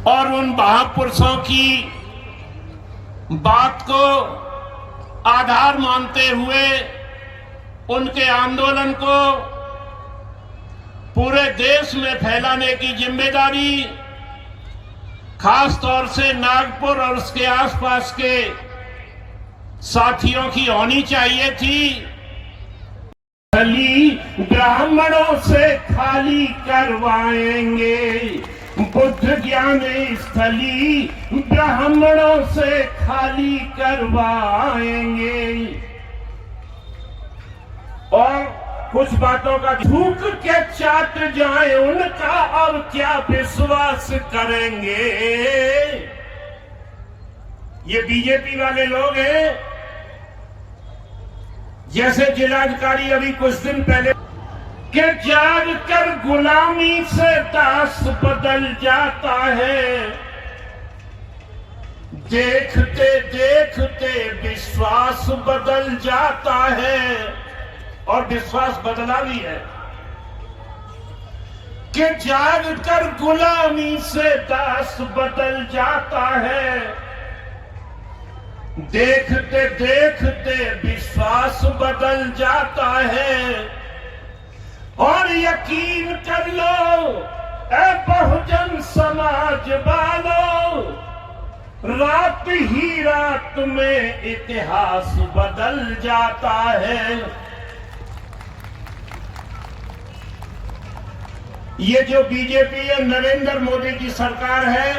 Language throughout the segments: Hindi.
और उन महापुरुषों की बात को आधार मानते हुए उनके आंदोलन को पूरे देश में फैलाने की जिम्मेदारी खास तौर से नागपुर और उसके आसपास के साथियों की होनी चाहिए थी। स्थली ब्राह्मणों से खाली करवाएंगे, बुद्ध ज्ञान स्थली ब्राह्मणों से खाली करवाएंगे। और कुछ बातों का थूक के चाट जाए उनका और क्या विश्वास करेंगे। ये बीजेपी वाले लोग हैं, जैसे जिलाधिकारी अभी कुछ दिन पहले के जाग कर गुलामी से दास बदल जाता है, देखते देखते विश्वास बदल जाता है। और विश्वास बदला भी है कि जाग कर गुलामी से दास बदल जाता है, देखते देखते विश्वास बदल जाता है। और यकीन कर लो ऐ बहुजन समाज वालों, रात ही रात में इतिहास बदल जाता है। ये जो बीजेपी या नरेंद्र मोदी की सरकार है,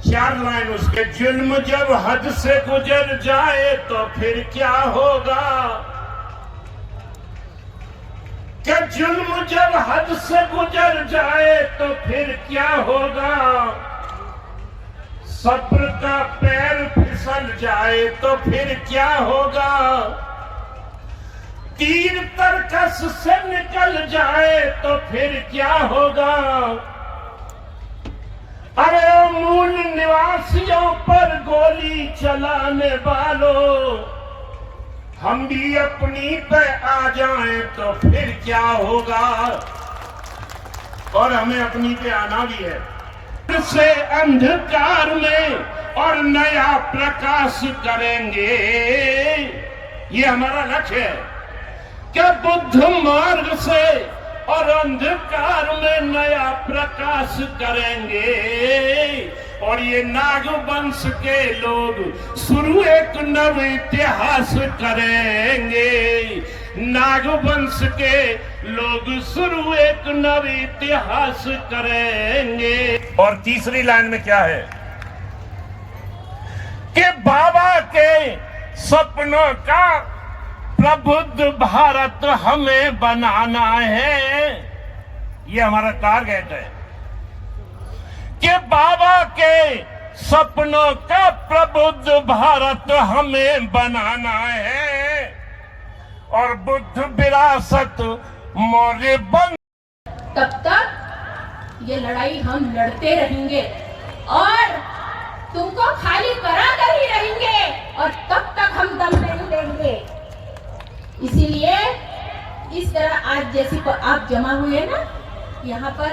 4 लाइन उसके, जुल्म जब हद से गुजर जाए तो फिर क्या होगा। क्या जुल्म जब हद से गुजर जाए तो फिर क्या होगा। सब्र का पैर फिसल जाए तो फिर क्या होगा। तीर तरकस से निकल जाए तो फिर क्या होगा। अरे मूल निवासियों पर गोली चलाने वालों, हम भी अपनी पे आ जाएं तो फिर क्या होगा। और हमें अपनी पे आना भी है। से अंधकार में और नया प्रकाश करेंगे, ये हमारा लक्ष्य है। क्या बुद्ध मार्ग से और अंधकार में नया प्रकाश करेंगे। और ये नागवंश के लोग शुरू एक नव इतिहास करेंगे। नागवंश के लोग शुरू एक नव इतिहास करेंगे। और तीसरी लाइन में क्या है कि बाबा के सपनों का प्रबुद्ध भारत हमें बनाना है। ये हमारा टारगेट है कि बाबा के सपनों का प्रबुद्ध भारत हमें बनाना है। और बुद्ध विरासत मौर्य बन। तब तक ये लड़ाई हम लड़ते रहेंगे और तुमको खाली करा कर ही रहेंगे और तब तक हम दम नहीं देंगे। इसीलिए इस तरह आज जैसे आप जमा हुए ना यहाँ पर,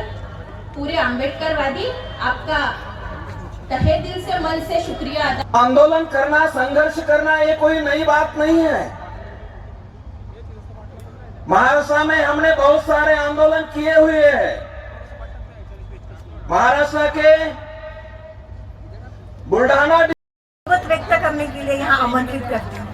पूरे आंबेडकरवादी आपका तहे दिल से मन से शुक्रिया अदा। आंदोलन करना, संघर्ष करना ये कोई नई बात नहीं है। महाराष्ट्र में हमने बहुत सारे आंदोलन किए हुए हैं। महाराष्ट्र के बुल्ढाना व्यक्त करने के लिए यहाँ आमंत्रित करती हूँ।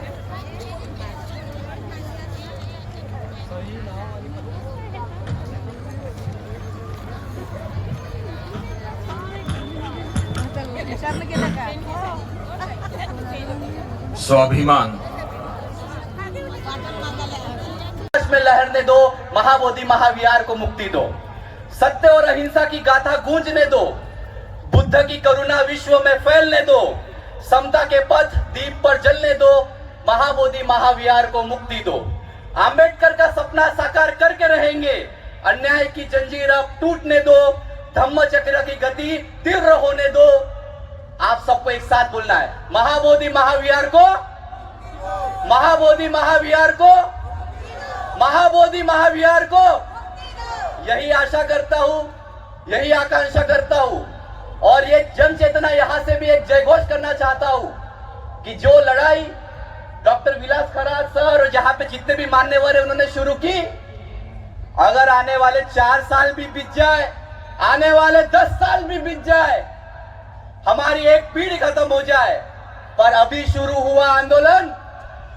स्वाभिमान में लहरने दो, महाबोधि महाविहार को मुक्ति दो, सत्य और अहिंसा की गाथा गूंजने दो, बुद्ध की करुणा विश्व में फैलने दो, समता के पथ दीप पर जलने दो, महाबोधि महाविहार को मुक्ति दो। आंबेडकर का सपना साकार करके रहेंगे, अन्याय की जंजीर अब टूटने दो, धम्म चक्र की गति तीव्र होने दो। आप सबको एक साथ बोलना है, महाबोधि महाविहार को, महाबोधि महाविहार को, महाबोधि महाविहार को। यही आशा करता हूं, यही आकांक्षा करता हूं और ये जन चेतना यहां से भी एक जयघोष करना चाहता हूं कि जो लड़ाई डॉक्टर विलास खरात सर और जहां पे जितने भी मान्यवर है उन्होंने शुरू की, अगर आने वाले 4 साल भी बीत जाए, आने वाले 10 साल भी बीत जाए, हमारी एक पीढ़ी खत्म हो जाए, पर अभी शुरू हुआ आंदोलन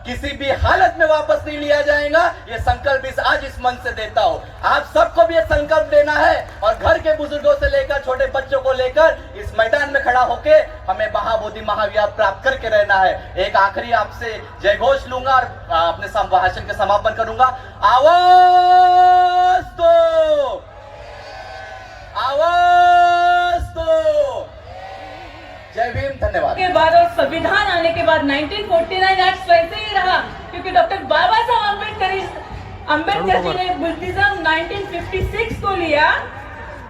किसी भी हालत में वापस नहीं लिया जाएगा। ये संकल्प आज इस मंच से देता हूं। आप सबको भी ये संकल्प लेना है और घर के बुजुर्गों से लेकर छोटे बच्चों को लेकर इस मैदान में खड़ा होके हमें महाबोधि महाविहार प्राप्त करके रहना है। एक आखिरी आपसे जयघोष लूंगा और अपने भाषण के समापन करूंगा। आवाज दो, आवाज दो। जय भीम, धन्यवाद। के बाद और संविधान आने के बाद 1949 एक्ट वैसे ही रहा, क्योंकि डॉक्टर बाबा साहब अम्बेडकर जी ने बुद्धिज्म 1956 को लिया।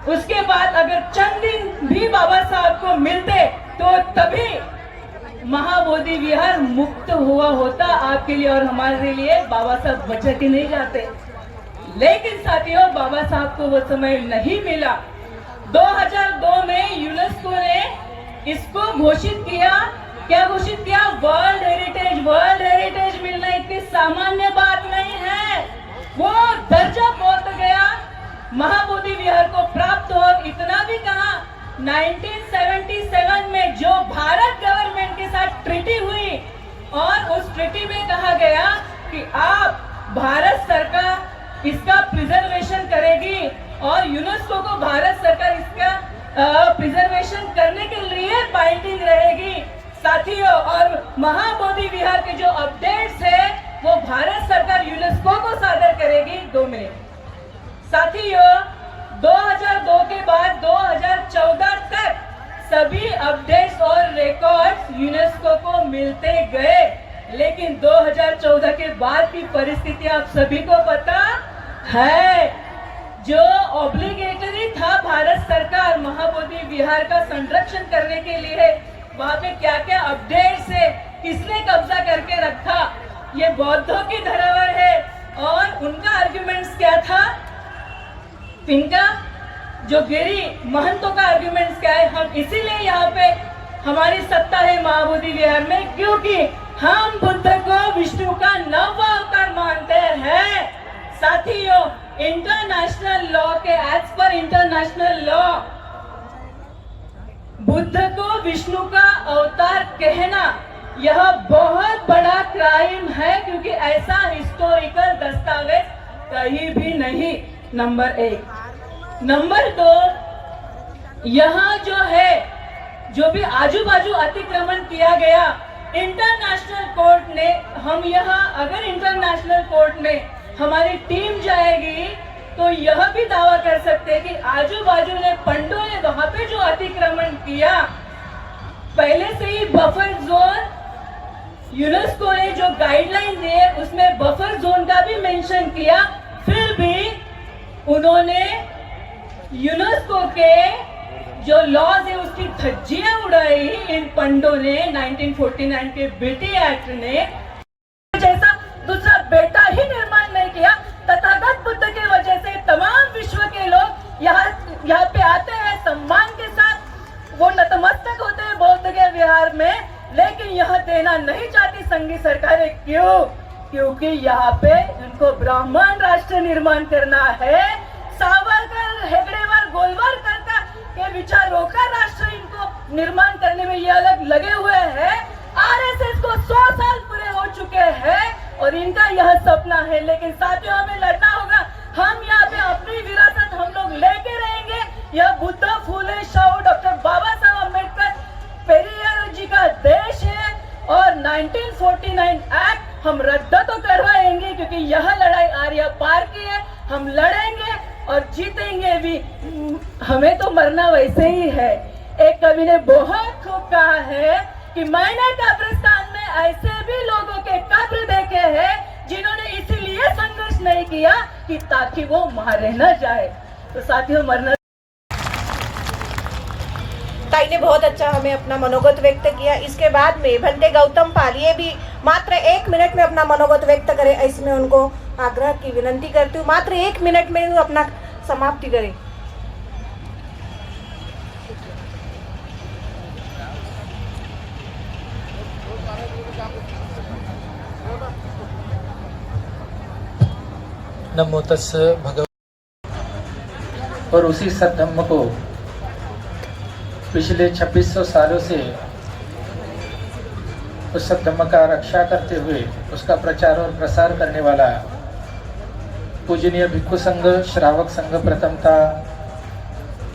उसके बाद अगर चंद दिन भी बाबा साहब को मिलते तो तभी महाबोधि विहार मुक्त हुआ होता आपके लिए और हमारे लिए। बाबा साहब बचा के नहीं जाते, लेकिन साथियों बाबा साहब को वो समय नहीं मिला। 2002 में यूनेस्को ने इसको घोषित किया। क्या घोषित किया? World heritage. वर्ल्ड हेरिटेज मिलना इतनी सामान्य बात नहीं है, वो दर्जा पहुंच गया, महाबोधि विहार को प्राप्त हो। इतना भी कहा 1977 में जो भारत गवर्नमेंट के साथ ट्रीटी हुई और उस ट्रीटी में कहा गया कि आप भारत सरकार इसका प्रिजर्वेशन करेगी और यूनेस्को को भारत सरकार इसका प्रिजर्वेशन करने के लिए बाइंडिंग रहेगी। साथियों, और महाबोधि विहार के जो अपडेट्स है वो भारत सरकार यूनेस्को को सादर करेगी। 2 मिनट। साथियों, 2002 के बाद 2014 तक सभी अपडेट्स और रिकॉर्ड्स यूनेस्को को मिलते गए, लेकिन 2014 के बाद की परिस्थिति आप सभी को पता है। जो ऑब्लिगेटरी था भारत सरकार महाबोधि विहार का संरक्षण करने के लिए, वहां पे क्या क्या अपडेट्स है, किसने कब्जा करके रखा, ये बौद्धों की धरोहर है। और उनका आर्ग्यूमेंट्स क्या था, इनका जो गिरी महंतों का आर्ग्यूमेंट्स क्या है, हम इसीलिए यहाँ पे हमारी सत्ता है महाबोधि विहार में, क्योंकि हम बुद्ध को विष्णु का नव अवतार मानते हैं। साथियों, इंटरनेशनल लॉ के एज पर इंटरनेशनल लॉ बुद्ध को विष्णु का अवतार कहना यह बहुत बड़ा क्राइम है, क्योंकि ऐसा हिस्टोरिकल दस्तावेज कहीं भी नहीं। नंबर 1। नंबर 2, यहाँ जो है जो भी आजू बाजू अतिक्रमण किया गया, इंटरनेशनल कोर्ट ने, हम यहाँ अगर इंटरनेशनल कोर्ट में हमारी टीम जाएगी तो यह भी दावा कर सकते हैं कि आजू बाजू ने पंडों ने वहां पे जो अतिक्रमण किया, पहले से ही बफर जोन यूनेस्को ने जो गाइडलाइन दिए उसमें बफर जोन का भी मेंशन किया, फिर भी उन्होंने यूनेस्को के जो लॉज है उसकी धज्जियां उड़ाई इन पंडों ने। 1949 के बीटी एक्ट ने जैसा दूसरा बेटा ही निर्माण नहीं किया। तथागत बुद्ध की वजह से तमाम विश्व के लोग यहाँ पे आते हैं सम्मान के साथ, वो नतमस्तक होते हैं बौद्ध के विहार में, लेकिन यह देना नहीं चाहती संघीय सरकारें। क्यों? क्योंकि यहाँ पे उनको ब्राह्मण राष्ट्र निर्माण करना है। सावरकर, हेगड़ेवार, गोलवारकर के विचारों का राष्ट्र इनको निर्माण करने में ये अलग लगे हुए हैं। आरएसएस को 100 साल पूरे हो चुके हैं और इनका यह सपना है, लेकिन साथियों हमें लड़ना होगा। हम यहाँ पे अपनी विरासत हम लोग लेके रहेंगे। यह बुद्ध, फूले, शाहू, डॉक्टर बाबा साहब अम्बेडकर, पेरियार जी का देश है और 1949 एक्ट हम रद्द तो करवाएंगे, क्योंकि यह लड़ाई आर्या पार की है। हम लड़ेंगे और जीतेंगे भी। हमें तो मरना वैसे ही है। एक कवि ने बहुत खूब कहा है कि मैंने कब्रिस्तान में ऐसे भी लोगों के कब्र देखे हैं जिन्होंने इसीलिए संघर्ष नहीं किया कि ताकि वो मारे न जाए। तो साथियों, मरना। ताई ने बहुत अच्छा हमें अपना मनोगत व्यक्त किया। इसके बाद में भंते गौतम पाल ये भी मात्र 1 मिनट में अपना मनोगत व्यक्त करें, ऐसे में उनको आग्रह की विनंती करती हूँ। मात्र 1 मिनट में अपना समाप्ति करें। नमो तस्स भगवते। और उसी सद्धम्म को पिछले 2600 सालों से उस सद्धम्म का रक्षा करते हुए उसका प्रचार और प्रसार करने वाला पूजनीय भिक्षु संघ, श्रावक संघ प्रथमता,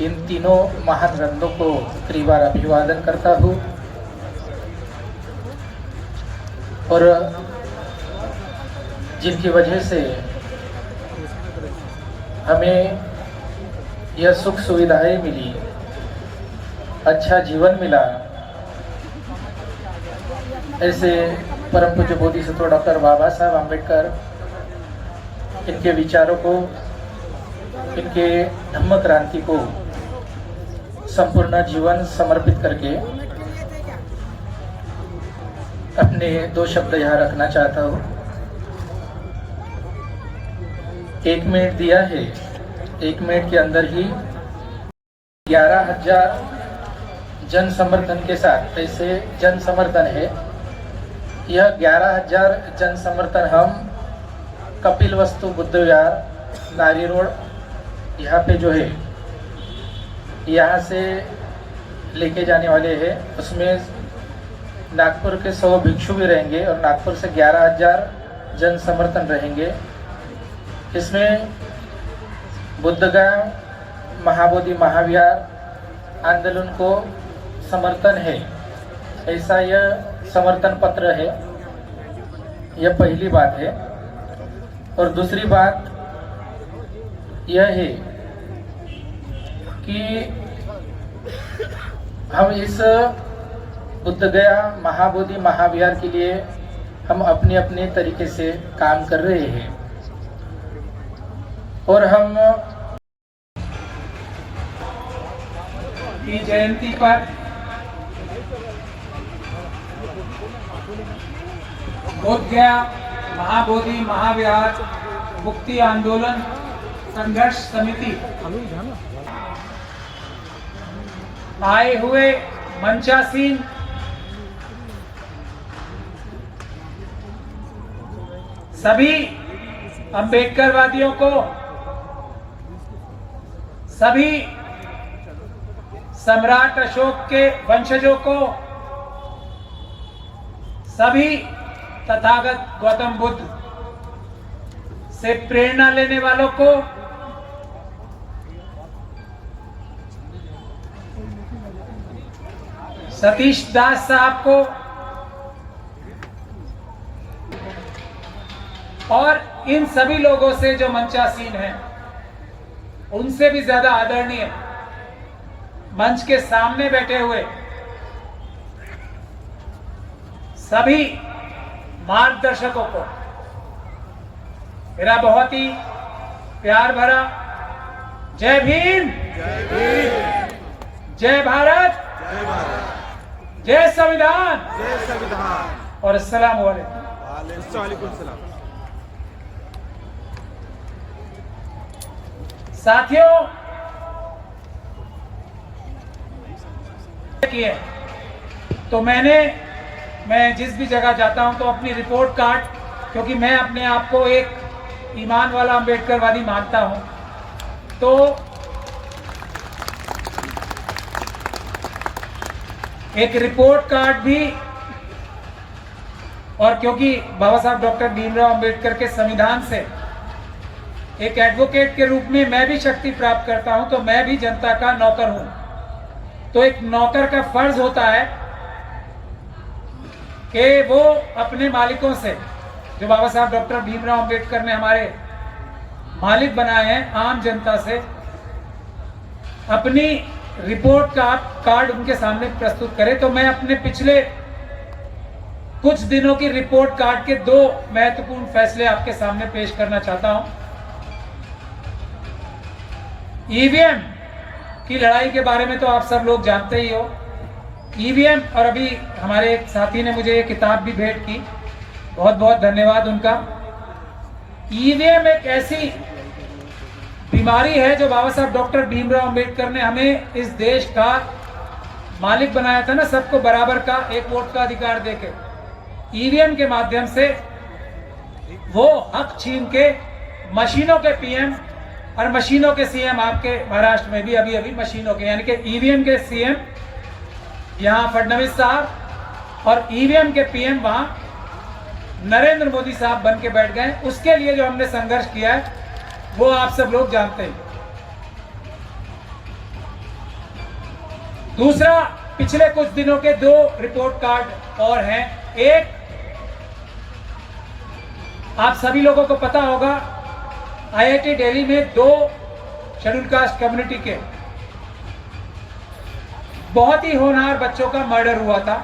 इन तीनों महान ग्रंथों को त्रिवार अभिवादन करता हूँ। और जिनकी वजह से हमें यह सुख सुविधाएं मिली, अच्छा जीवन मिला, ऐसे परम पूज्य बोधिसत्व डॉक्टर बाबा साहब आम्बेडकर, इनके विचारों को, इनके धम्म क्रांति को संपूर्ण जीवन समर्पित करके अपने 2 शब्द यहाँ रखना चाहता हूँ। 1 मिनट दिया है, 1 मिनट के अंदर ही 11,000 जन समर्थन के साथ, ऐसे जन समर्थन है। यह 11,000 जन समर्थन हम कपिल वस्तु बुद्ध विहार, नारी रोड, यहाँ पे जो है, यहाँ से लेके जाने वाले हैं। उसमें नागपुर के 100 भिक्षु भी रहेंगे और नागपुर से 11,000 जन समर्थन रहेंगे। इसमें बुद्धगया महाबोधि महाविहार आंदोलन को समर्थन है, ऐसा यह समर्थन पत्र है। यह पहली बात है। और दूसरी बात यह है कि हम इस बुद्धगया महाबोधि महाविहार के लिए हम अपने अपने तरीके से काम कर रहे हैं। और हम की जयंती पर बोधगया महाबोधि महाविहार मुक्ति आंदोलन संघर्ष समिति आए हुए मंचासीन सभी अंबेडकरवादियों को, सभी सम्राट अशोक के वंशजों को, सभी तथागत गौतम बुद्ध से प्रेरणा लेने वालों को, सतीश दास साहब को और इन सभी लोगों से जो मंचासीन हैं, उनसे भी ज्यादा आदरणीय मंच के सामने बैठे हुए सभी मार्गदर्शकों को मेरा बहुत ही प्यार भरा जय भीम, जय भारत, जय संविधान और अस्सलाम वालेकुम। साथियों, किए तो मैं जिस भी जगह जाता हूं तो अपनी रिपोर्ट कार्ड, क्योंकि मैं अपने आप को एक ईमान वाला अम्बेडकरवादी मानता हूं, तो एक रिपोर्ट कार्ड भी, और क्योंकि बाबा साहब डॉक्टर भीमराव अंबेडकर के संविधान से एक एडवोकेट के रूप में मैं भी शक्ति प्राप्त करता हूं, तो मैं भी जनता का नौकर हूं। तो एक नौकर का फर्ज होता है कि वो अपने मालिकों से, जो बाबा साहब डॉक्टर भीमराव अंबेडकर ने हमारे मालिक बनाए हैं, आम जनता से अपनी रिपोर्ट का कार्ड उनके सामने प्रस्तुत करे। तो मैं अपने पिछले कुछ दिनों की रिपोर्ट कार्ड के 2 महत्वपूर्ण फैसले आपके सामने पेश करना चाहता हूं। ईवीएम की लड़ाई के बारे में तो आप सब लोग जानते ही हो। ईवीएम, और अभी हमारे एक साथी ने मुझे ये किताब भी भेंट की, बहुत बहुत धन्यवाद उनका। ईवीएम एक ऐसी बीमारी है जो बाबा साहब डॉक्टर भीमराव अंबेडकर ने हमें इस देश का मालिक बनाया था ना, सबको बराबर का 1 वोट का अधिकार देके। ईवीएम के माध्यम से वो हक छीन के मशीनों के पीएम और मशीनों के सीएम आपके महाराष्ट्र में भी अभी अभी मशीनों के यानी कि ईवीएम के सीएम यहाँ फडणवीस साहब और ईवीएम के पीएम वहां नरेंद्र मोदी साहब बन के बैठ गए। उसके लिए जो हमने संघर्ष किया है वो आप सब लोग जानते हैं। दूसरा, पिछले कुछ दिनों के 2 रिपोर्ट कार्ड और हैं। एक, आप सभी लोगों को पता होगा आईआईटी दिल्ली में 2 शेड्यूल कास्ट कम्युनिटी के बहुत ही होनहार बच्चों का मर्डर हुआ था।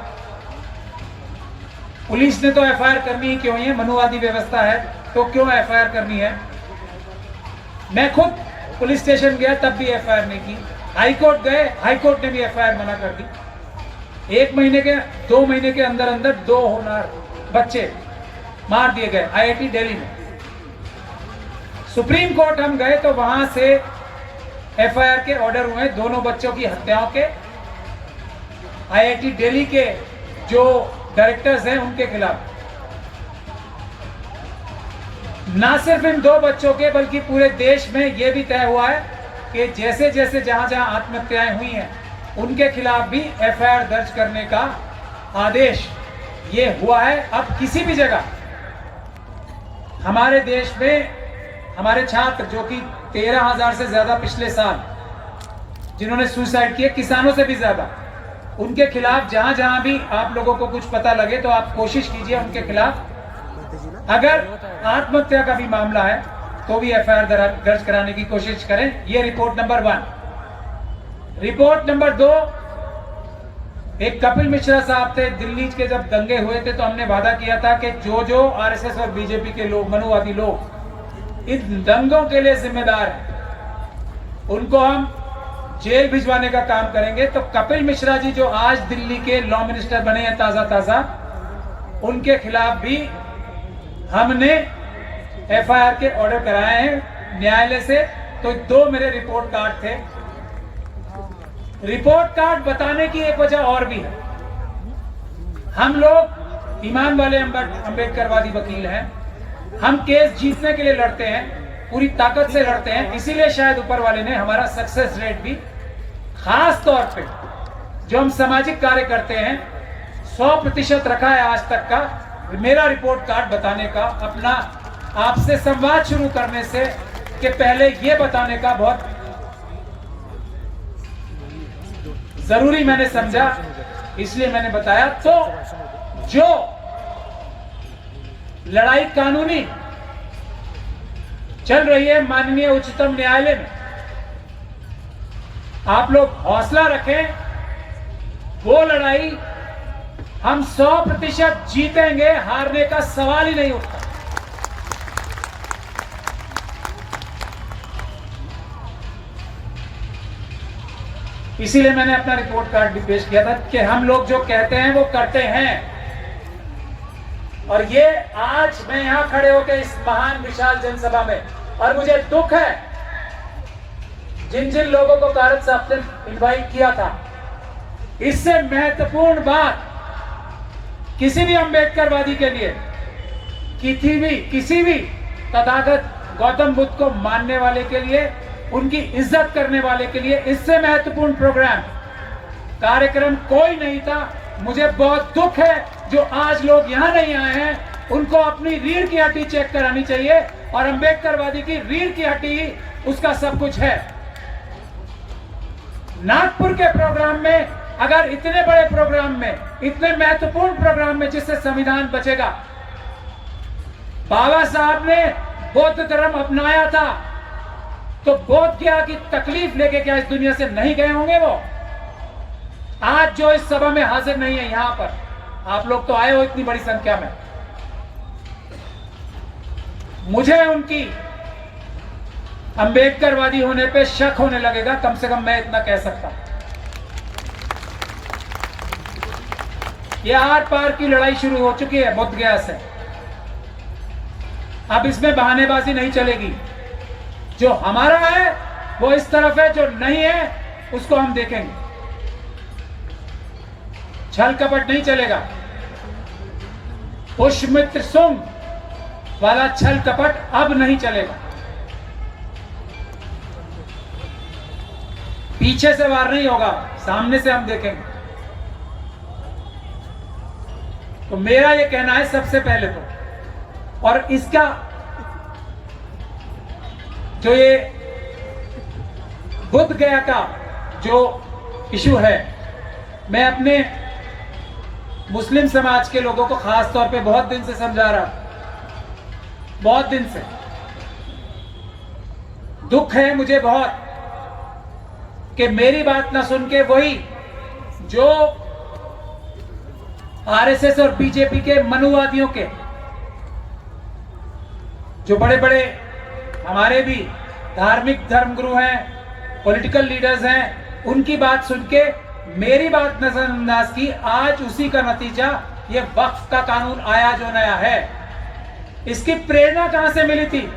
पुलिस ने तो एफआईआर करनी ही क्यों है, मनुवादी व्यवस्था है तो क्यों एफआईआर करनी है। मैं खुद पुलिस स्टेशन गया तब भी एफआईआर नहीं की। हाईकोर्ट गए, हाईकोर्ट ने भी एफआईआर मना कर दी। 1 महीने के 2 महीने के अंदर अंदर 2 होनहार बच्चे मार दिए गए आईआईटी दिल्ली में। सुप्रीम कोर्ट हम गए तो वहां से एफआईआर के ऑर्डर हुए दोनों बच्चों की हत्याओं के। आईआईटी दिल्ली के जो डायरेक्टर्स हैं उनके खिलाफ, ना सिर्फ इन 2 बच्चों के बल्कि पूरे देश में यह भी तय हुआ है कि जैसे जैसे जहां जहां आत्महत्याएं हुई हैं उनके खिलाफ भी एफआईआर दर्ज करने का आदेश ये हुआ है। अब किसी भी जगह हमारे देश में हमारे छात्र जो कि 13,000 से ज्यादा पिछले साल जिन्होंने सुसाइड किए, किसानों से भी ज्यादा, उनके खिलाफ जहां जहां भी आप लोगों को कुछ पता लगे तो आप कोशिश कीजिए उनके खिलाफ, अगर आत्महत्या का भी मामला है तो भी एफआईआर दर्ज कराने की कोशिश करें। ये रिपोर्ट नंबर 1। रिपोर्ट नंबर 2, एक कपिल मिश्रा साहब थे दिल्ली के, जब दंगे हुए थे तो हमने वादा किया था कि जो जो आरएसएस और बीजेपी के लोग, मनुवादी लोग इन दंगों के लिए जिम्मेदार हैं उनको हम जेल भिजवाने का काम करेंगे। तो कपिल मिश्रा जी जो आज दिल्ली के लॉ मिनिस्टर बने हैं ताजा, उनके खिलाफ भी हमने एफआईआर के ऑर्डर कराए हैं न्यायालय से। तो 2 मेरे रिपोर्ट कार्ड थे। रिपोर्ट कार्ड बताने की एक वजह और भी है। हम लोग ईमान वाले अंबेडकरवादी वकील हैं, हम केस जीतने के लिए लड़ते हैं, पूरी ताकत से लड़ते हैं। इसीलिए शायद ऊपर वाले ने हमारा सक्सेस रेट भी, खास तौर पे जो हम सामाजिक कार्य करते हैं, 100% रखा है आज तक का। मेरा रिपोर्ट कार्ड बताने का, अपना आपसे संवाद शुरू करने से कि पहले ये बताने का बहुत जरूरी मैंने समझा, इसलिए मैंने बताया। तो जो लड़ाई कानूनी चल रही है माननीय उच्चतम न्यायालय में, आप लोग हौसला रखें। वो लड़ाई हम 100% जीतेंगे, हारने का सवाल ही नहीं उठता। इसीलिए मैंने अपना रिपोर्ट कार्ड भी पेश किया था कि हम लोग जो कहते हैं वो करते हैं। और ये आज मैं यहां खड़े होकर इस महान विशाल जनसभा में, और मुझे दुख है जिन जिन लोगों को भारत साहब ने इनवाइट किया था, इससे महत्वपूर्ण बात किसी भी अंबेडकरवादी के लिए, किसी भी तथागत गौतम बुद्ध को मानने वाले के लिए, उनकी इज्जत करने वाले के लिए इससे महत्वपूर्ण प्रोग्राम कार्यक्रम कोई नहीं था। मुझे बहुत दुख है जो आज लोग यहां नहीं आए हैं, उनको अपनी रीढ़ की हड्डी चेक करानी चाहिए, और अंबेडकरवादी की रीढ़ की हड्डी ही उसका सब कुछ है। नागपुर के प्रोग्राम में, अगर इतने बड़े प्रोग्राम में, इतने महत्वपूर्ण प्रोग्राम में जिससे संविधान बचेगा, बाबा साहब ने बौद्ध धर्म अपनाया था, तो बोध गया कि तकलीफ लेके क्या इस दुनिया से नहीं गए होंगे वो? आज जो इस सभा में हाजिर नहीं है, यहां पर आप लोग तो आए हो इतनी बड़ी संख्या में, मुझे उनकी अंबेडकरवादी होने पे शक होने लगेगा, कम से कम मैं इतना कह सकता हूं। ये आर पार की लड़ाई शुरू हो चुकी है बोध गया से। अब इसमें बहानेबाजी नहीं चलेगी। जो हमारा है वो इस तरफ है, जो नहीं है उसको हम देखेंगे। छल कपट नहीं चलेगा। पुष्यमित्र सुंग वाला छल कपट अब नहीं चलेगा। पीछे से वार नहीं होगा, सामने से हम देखेंगे। तो मेरा ये कहना है सबसे पहले तो, और इसका जो ये बुद्ध गया का जो इशू है, मैं अपने मुस्लिम समाज के लोगों को खास तौर पे बहुत दिन से समझा रहा, बहुत दिन से दुख है मुझे बहुत कि मेरी बात ना सुन के वही जो आरएसएस और बीजेपी के मनुवादियों के जो बड़े बड़े हमारे भी धार्मिक धर्मगुरु हैं, पॉलिटिकल लीडर्स हैं, उनकी बात सुन के मेरी बात नजरअंदाज की। आज उसी का नतीजा ये वक्फ का कानून आया जो नया है। इसकी प्रेरणा कहां से मिली थी?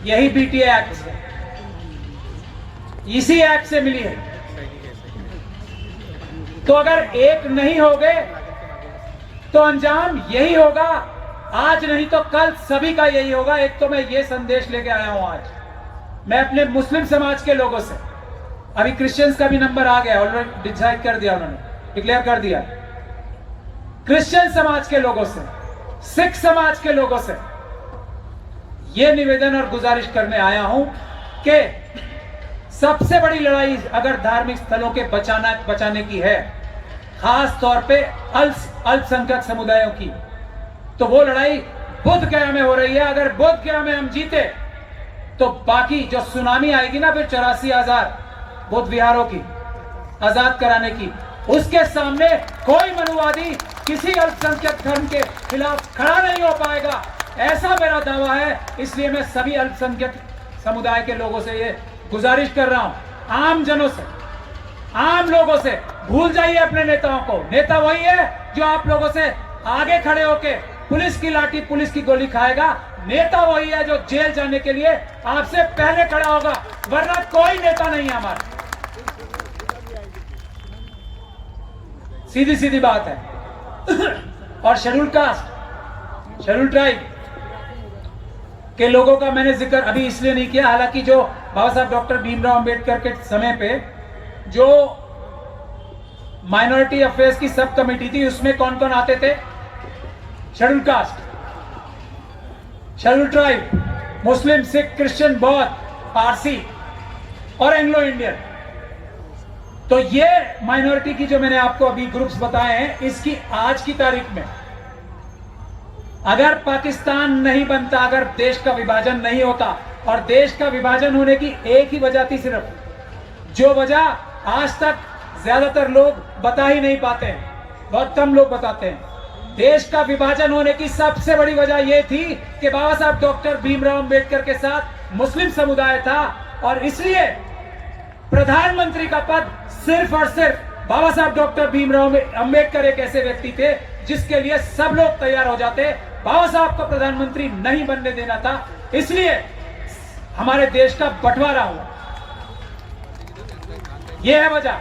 यही बीटीए एक्ट से, इसी एक्ट से मिली है। तो अगर एक नहीं हो गए तो अंजाम यही होगा, आज नहीं तो कल सभी का यही होगा। एक तो मैं ये संदेश लेके आया हूं आज, मैं अपने मुस्लिम समाज के लोगों से, अभी क्रिश्चियंस का भी नंबर आ गया, ऑलरेडी डिसाइड कर दिया, उन्होंने डिक्लेयर कर दिया। क्रिश्चियन समाज के लोगों से, सिख समाज के लोगों से यह निवेदन और गुजारिश करने आया हूं कि सबसे बड़ी लड़ाई अगर धार्मिक स्थलों के बचाने की है, खास तौर पे अल्पसंख्यक समुदायों की, तो वो लड़ाई बुद्ध गया में हो रही है। अगर बुद्ध गया में हम जीते तो बाकी जो सुनामी आएगी ना फिर 84,000 बुद्ध विहारों की आजाद कराने की, उसके सामने कोई मनुवादी किसी अल्पसंख्यक धर्म के खिलाफ खड़ा नहीं हो पाएगा, ऐसा मेरा दावा है। इसलिए मैं सभी अल्पसंख्यक समुदाय के लोगों से ये गुजारिश कर रहा हूं, आम जनों से, आम लोगों से, भूल जाइए अपने नेताओं को। नेता वही है जो आप लोगों से आगे खड़े होके पुलिस की लाठी, पुलिस की गोली खाएगा। नेता वही है जो जेल जाने के लिए आपसे पहले खड़ा होगा, वरना कोई नेता नहीं है हमारा। सीधी सीधी बात है। और शेड्यूल कास्ट, शेड्यूल ट्राइब के लोगों का मैंने जिक्र अभी इसलिए नहीं किया, हालांकि जो बाबा साहब डॉक्टर भीमराव अंबेडकर के समय पे जो माइनॉरिटी अफेयर्स की सब कमेटी थी, उसमें कौन कौन आते थे? शेड्यूल कास्ट, शेड्यूल ट्राइब, मुस्लिम, सिख, क्रिश्चियन, बौद्ध, पारसी और एंग्लो इंडियन। तो ये माइनॉरिटी की जो मैंने आपको अभी ग्रुप्स बताए हैं, इसकी आज की तारीख में अगर पाकिस्तान नहीं बनता, अगर देश का विभाजन नहीं होता, और देश का विभाजन होने की एक ही वजह थी सिर्फ, जो वजह आज तक ज्यादातर लोग बता ही नहीं पाते हैं, बहुत कम लोग बताते हैं। देश का विभाजन होने की सबसे बड़ी वजह यह थी कि बाबा साहब डॉक्टर भीमराव अंबेडकर के साथ मुस्लिम समुदाय था, और इसलिए प्रधानमंत्री का पद सिर्फ और सिर्फ बाबा साहब डॉक्टर भीमराव अंबेडकर एक ऐसे व्यक्ति थे जिसके लिए सब लोग तैयार हो जाते। बाबा साहब को प्रधानमंत्री नहीं बनने देना था, इसलिए हमारे देश का बंटवारा हुआ। यह है वजह,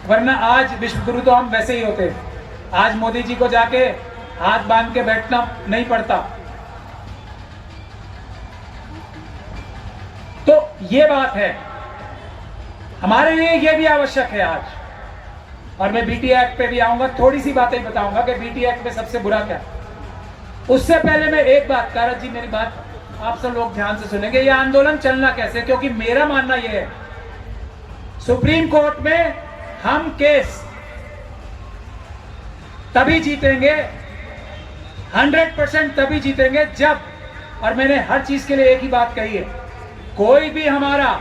वरना आज विश्व गुरु तो हम वैसे ही होते। आज मोदी जी को जाके हाथ बांध के बैठना नहीं पड़ता। तो ये बात है, हमारे लिए ये भी आवश्यक है आज। और मैं बीटी एक्ट पे भी आऊंगा, थोड़ी सी बातें बताऊंगा कि बीटी एक्ट में सबसे बुरा क्या। उससे पहले मैं एक बात, कारत जी मेरी बात आप सब लोग ध्यान से सुनेंगे, ये आंदोलन चलना कैसे, क्योंकि मेरा मानना यह है सुप्रीम कोर्ट में हम केस तभी जीतेंगे, 100% तभी जीतेंगे जब, और मैंने हर चीज के लिए एक ही बात कही है, कोई भी हमारा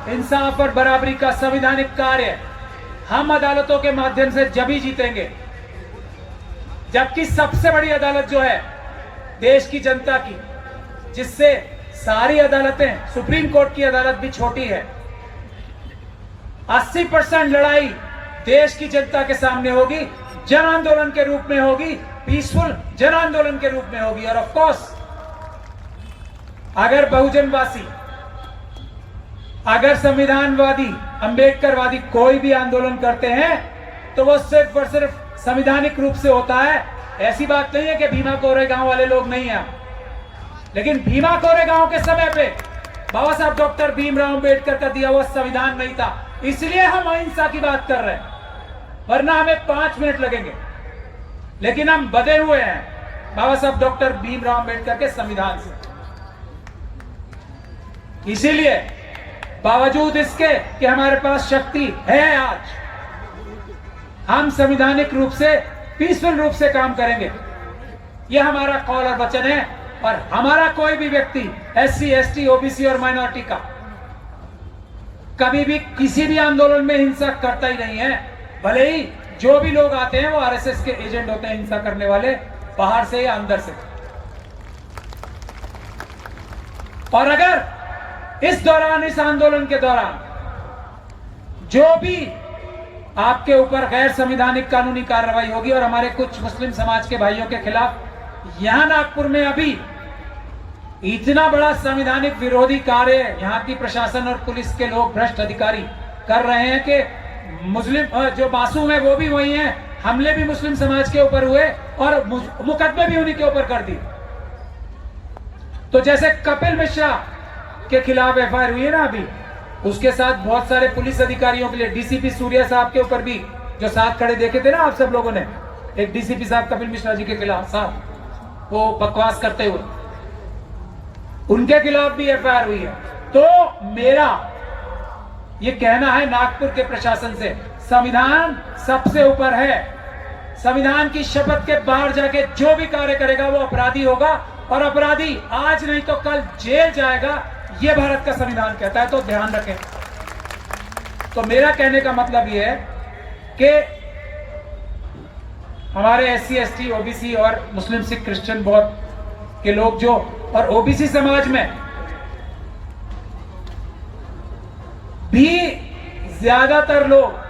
इंसाफ और बराबरी का संवैधानिक कार्य हम अदालतों के माध्यम से जब ही जीतेंगे, जबकि सबसे बड़ी अदालत जो है देश की जनता की, जिससे सारी अदालतें, सुप्रीम कोर्ट की अदालत भी छोटी है, 80% लड़ाई देश की जनता के सामने होगी, जन आंदोलन के रूप में होगी, पीसफुल जन आंदोलन के रूप में होगी। और ऑफ कोर्स अगर बहुजनवासी, अगर संविधानवादी, अंबेडकरवादी कोई भी आंदोलन करते हैं तो वो सिर्फ और सिर्फ संवैधानिक रूप से होता है। ऐसी बात नहीं है कि भीमा कोरेगांव वाले लोग नहीं हैं, लेकिन भीमा कोरेगांव के समय पे बाबा साहब डॉक्टर भीमराव अंबेडकर का दिया हुआ संविधान नहीं था, इसलिए हम अहिंसा की बात कर रहे हैं, वरना हमें 5 मिनट लगेंगे। लेकिन हम बधे हुए हैं बाबा साहब डॉक्टर भीमराव अंबेडकर के संविधान से। इसीलिए बावजूद इसके कि हमारे पास शक्ति है, आज हम संवैधानिक रूप से, पीसफुल रूप से काम करेंगे। यह हमारा कौल और वचन है। और हमारा कोई भी व्यक्ति SC, ST, OBC और माइनॉरिटी का कभी भी किसी भी आंदोलन में हिंसा करता ही नहीं है। भले ही जो भी लोग आते हैं वो RSS के एजेंट होते हैं, हिंसा करने वाले, बाहर से या अंदर से। और अगर इस दौरान, इस आंदोलन के दौरान जो भी आपके ऊपर गैर संवैधानिक कानूनी कार्रवाई होगी और हमारे कुछ मुस्लिम समाज के भाइयों के खिलाफ, यहां नागपुर में अभी इतना बड़ा संवैधानिक विरोधी कार्य यहां की प्रशासन और पुलिस के लोग, भ्रष्ट अधिकारी कर रहे हैं कि मुस्लिम जो मासूम है वो भी वही हैं, हमले भी मुस्लिम समाज के ऊपर हुए और मुकदमे भी उन्हीं के ऊपर कर दी। तो जैसे कपिल मिश्रा के खिलाफ FIR हुई है ना अभी, उसके साथ बहुत सारे पुलिस अधिकारियों के लिए, DCP सूर्या साहब के ऊपर भी जो साथ खड़े देखे थे ना आप सब लोगों ने, एक DCP साहब कपिल मिश्रा जी के खिलाफ साथ वो बकवास करते हुए, उनके खिलाफ भी FIR हुई है। तो मेरा ये कहना है नागपुर के प्रशासन से, संविधान सबसे ऊपर है। संविधान की शपथ के बाहर जाके जो भी कार्य करेगा वो अपराधी होगा, और अपराधी आज नहीं तो कल जेल जाएगा, ये भारत का संविधान कहता है। तो ध्यान रखें। तो मेरा कहने का मतलब ये है कि हमारे SC, ST, OBC और मुस्लिम, सिख, क्रिश्चियन बहुत के लोग जो, और OBC समाज में भी ज्यादातर लोग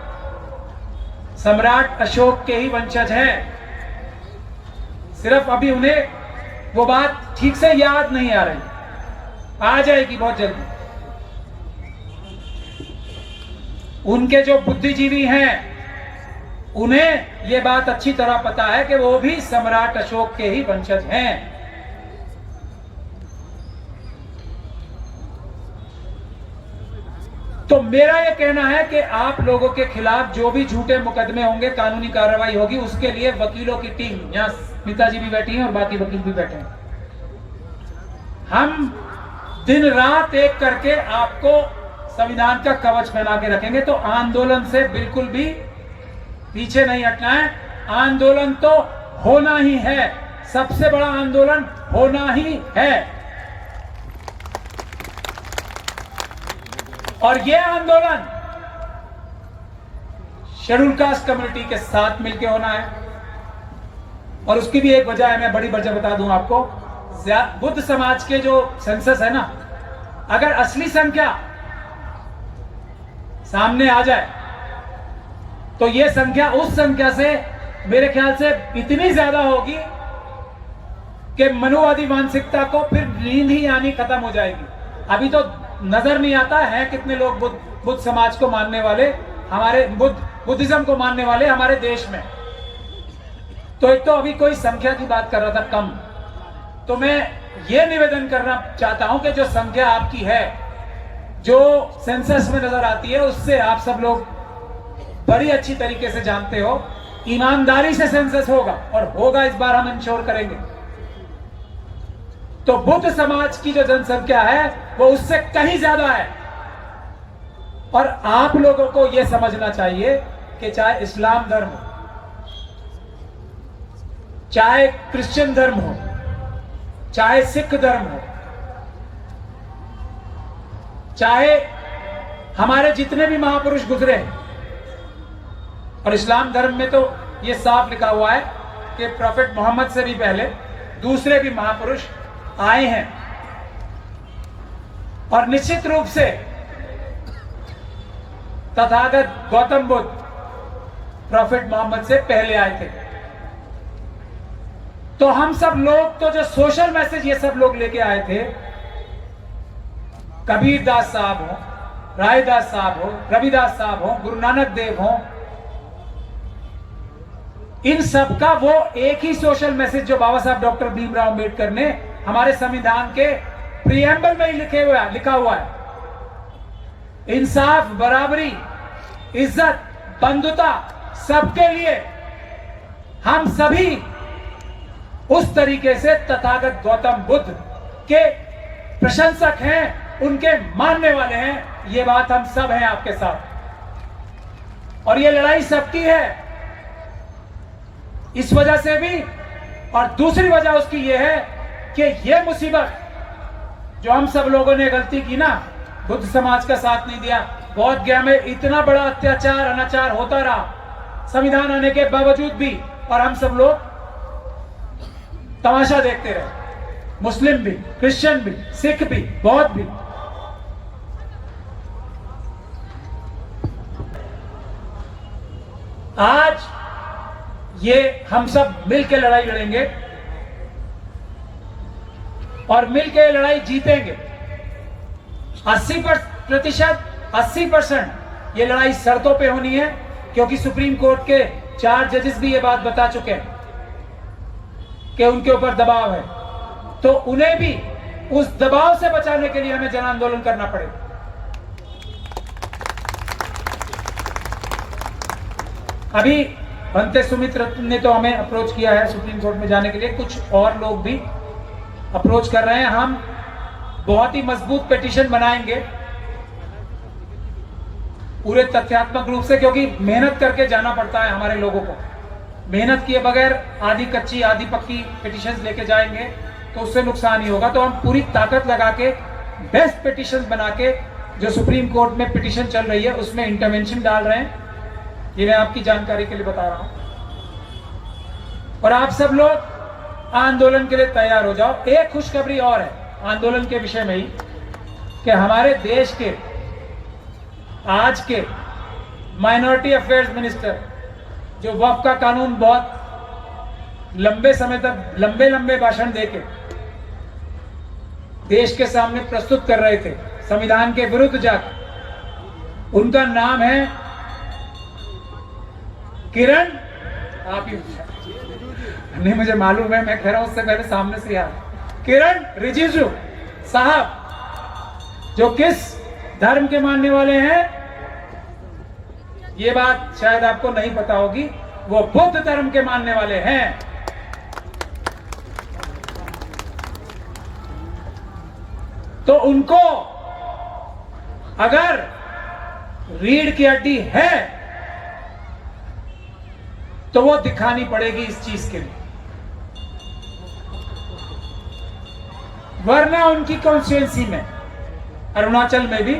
सम्राट अशोक के ही वंशज हैं। सिर्फ अभी उन्हें वो बात ठीक से याद नहीं आ रही, आ जाएगी बहुत जल्दी। उनके जो बुद्धिजीवी हैं उन्हें यह बात अच्छी तरह पता है कि वो भी सम्राट अशोक के ही वंशज हैं। तो मेरा यह कहना है कि आप लोगों के खिलाफ जो भी झूठे मुकदमे होंगे, कानूनी कार्रवाई होगी, उसके लिए वकीलों की टीम, यहां स्मिता जी भी बैठी हैं और बाकी वकील भी बैठे हैं, हम दिन रात एक करके आपको संविधान का कवच पहना के रखेंगे। तो आंदोलन से बिल्कुल भी पीछे नहीं हटना है। आंदोलन तो होना ही है, सबसे बड़ा आंदोलन होना ही है। और यह आंदोलन शेड्यूल कास्ट कम्युनिटी के साथ मिलकर होना है। और उसकी भी एक वजह है, मैं बड़ी वजह बता दूं आपको। बुद्ध समाज के जो सेंसस है ना, अगर असली संख्या सामने आ जाए तो यह संख्या उस संख्या से मेरे ख्याल से इतनी ज्यादा होगी कि मनुवादी मानसिकता को फिर नींद ही आनी खत्म हो जाएगी। अभी तो नजर नहीं आता है कितने लोग बुद्ध समाज को मानने वाले, हमारे बुद्धिज्म को मानने वाले हमारे देश में। तो एक तो अभी कोई संख्या की बात कर रहा था कम, तो मैं ये निवेदन करना चाहता हूं कि जो संख्या आपकी है, जो सेंसस में नजर आती है, उससे आप सब लोग बड़ी अच्छी तरीके से जानते हो, ईमानदारी से सेंसस होगा और होगा, इस बार हम इंश्योर करेंगे। तो बुद्ध समाज की जो जनसंख्या है वो उससे कहीं ज्यादा है। और आप लोगों को यह समझना चाहिए कि चाहे इस्लाम धर्म हो, चाहे क्रिश्चियन धर्म हो, चाहे सिख धर्म हो, चाहे हमारे जितने भी महापुरुष गुजरे हैं, और इस्लाम धर्म में तो यह साफ लिखा हुआ है कि प्रॉफेट मोहम्मद से भी पहले दूसरे भी महापुरुष आए हैं। और निश्चित रूप से तथागत गौतम बुद्ध प्रॉफेट मोहम्मद से पहले आए थे। तो हम सब लोग तो जो सोशल मैसेज ये सब लोग लेके आए थे, कबीर दास साहब हो, रायदास साहब हो, रविदास साहब हो, गुरु नानक देव हो, इन सब का वो एक ही सोशल मैसेज जो बाबा साहब डॉक्टर भीमराव अंबेडकर ने हमारे संविधान के प्रीएम्बल में ही लिखा हुआ है। इंसाफ, बराबरी, इज्जत, बंधुता सबके लिए। हम सभी उस तरीके से तथागत गौतम बुद्ध के प्रशंसक हैं, उनके मानने वाले हैं। ये बात हम सब हैं आपके साथ, और ये लड़ाई सबकी है। इस वजह से भी, और दूसरी वजह उसकी ये है कि ये मुसीबत जो हम सब लोगों ने गलती की ना, बुद्ध समाज का साथ नहीं दिया, बौद्ध गया में इतना बड़ा अत्याचार अनाचार होता रहा संविधान आने के बावजूद भी, और हम सब लोग तमाशा देखते रहे। मुस्लिम भी, क्रिश्चियन भी, सिख भी, बौद्ध भी। आज ये हम सब मिलकर लड़ाई लड़ेंगे और मिलकर लड़ाई जीतेंगे। 80% ये लड़ाई शर्तों पे होनी है, क्योंकि सुप्रीम कोर्ट के 4 जजेस भी ये बात बता चुके हैं कि उनके ऊपर दबाव है। तो उन्हें भी उस दबाव से बचाने के लिए हमें जन आंदोलन करना पड़ेगा। अभी भंते सुमित्र ने तो हमें अप्रोच किया है सुप्रीम कोर्ट में जाने के लिए, कुछ और लोग भी अप्रोच कर रहे हैं। हम बहुत ही मजबूत पिटीशन बनाएंगे पूरे तथ्यात्मक रूप से, क्योंकि मेहनत करके जाना पड़ता है हमारे लोगों को। मेहनत किए बगैर आधी कच्ची आधी पक्की पिटीशंस लेके जाएंगे तो उससे नुकसान ही होगा। तो हम पूरी ताकत लगा के बेस्ट पिटीशंस बना के, जो सुप्रीम कोर्ट में पिटीशन चल रही है उसमें इंटरवेंशन डाल रहे हैं। ये मैं आपकी जानकारी के लिए बता रहा हूं, और आप सब लोग आंदोलन के लिए तैयार हो जाओ। एक खुशखबरी और है आंदोलन के विषय में ही, कि हमारे देश के आज के माइनॉरिटी अफेयर्स मिनिस्टर, जो वक्फ का कानून बहुत लंबे समय तक लंबे भाषण देके देश के सामने प्रस्तुत कर रहे थे संविधान के विरुद्ध जाकर, उनका नाम है किरण, आप ही नहीं मुझे मालूम है, मैं कह रहा हूं उससे पहले सामने से यार, किरण रिजिजू साहब, जो किस धर्म के मानने वाले हैं ये बात शायद आपको नहीं पता होगी, वो बुद्ध धर्म के मानने वाले हैं। तो उनको अगर रीढ़ की हड्डी है तो वो दिखानी पड़ेगी इस चीज के लिए, वरना उनकी कॉन्स्टिट्यूएंसी में अरुणाचल में भी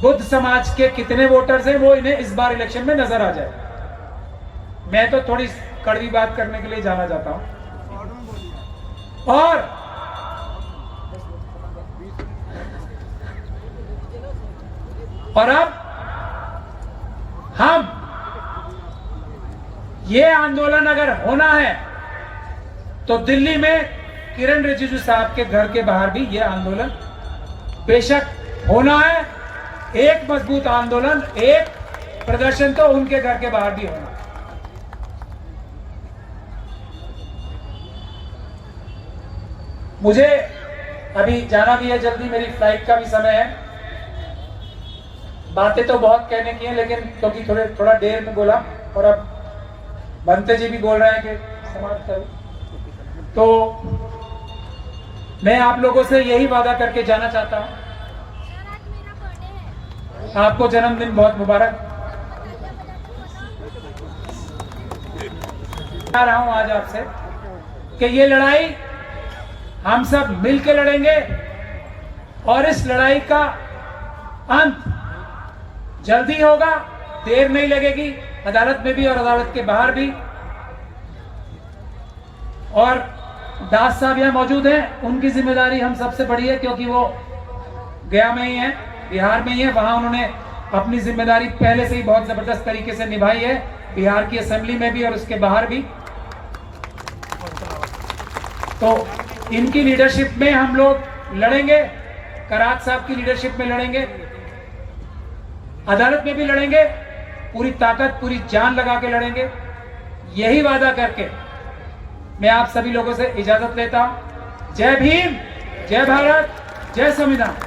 बुद्ध समाज के कितने वोटर्स हैं वो इन्हें इस बार इलेक्शन में नजर आ जाए। मैं तो थोड़ी कड़वी बात करने के लिए जाना चाहता हूं। और अब हम ये आंदोलन अगर होना है तो दिल्ली में किरण रिजिजू साहब के घर के बाहर भी ये आंदोलन बेशक होना है। एक मजबूत आंदोलन, एक प्रदर्शन तो उनके घर के बाहर भी होना। मुझे अभी जाना भी है जल्दी, मेरी फ्लाइट का भी समय है। बातें तो बहुत कहने की हैं, लेकिन क्योंकि थोड़ा देर में बोला और अब भंते जी भी बोल रहे हैं कि समाप्त करो, तो मैं आप लोगों से यही वादा करके जाना चाहता हूं। आपको जन्मदिन बहुत मुबारक। कह रहा हूं आज आपसे कि ये लड़ाई हम सब मिलकर लड़ेंगे, और इस लड़ाई का अंत जल्दी होगा, देर नहीं लगेगी, अदालत में भी और अदालत के बाहर भी। और दास साहब यहाँ मौजूद हैं, उनकी जिम्मेदारी हम सबसे बड़ी है, क्योंकि वो गया में ही है, बिहार में ही है। वहां उन्होंने अपनी जिम्मेदारी पहले से ही बहुत जबरदस्त तरीके से निभाई है, बिहार की असेंबली में भी और उसके बाहर भी। तो इनकी लीडरशिप में हम लोग लड़ेंगे, करात साहब की लीडरशिप में लड़ेंगे, अदालत में भी लड़ेंगे, पूरी ताकत पूरी जान लगा के लड़ेंगे। यही वादा करके मैं आप सभी लोगों से इजाजत लेता हूं। जय भीम, जय भारत, जय संविधान।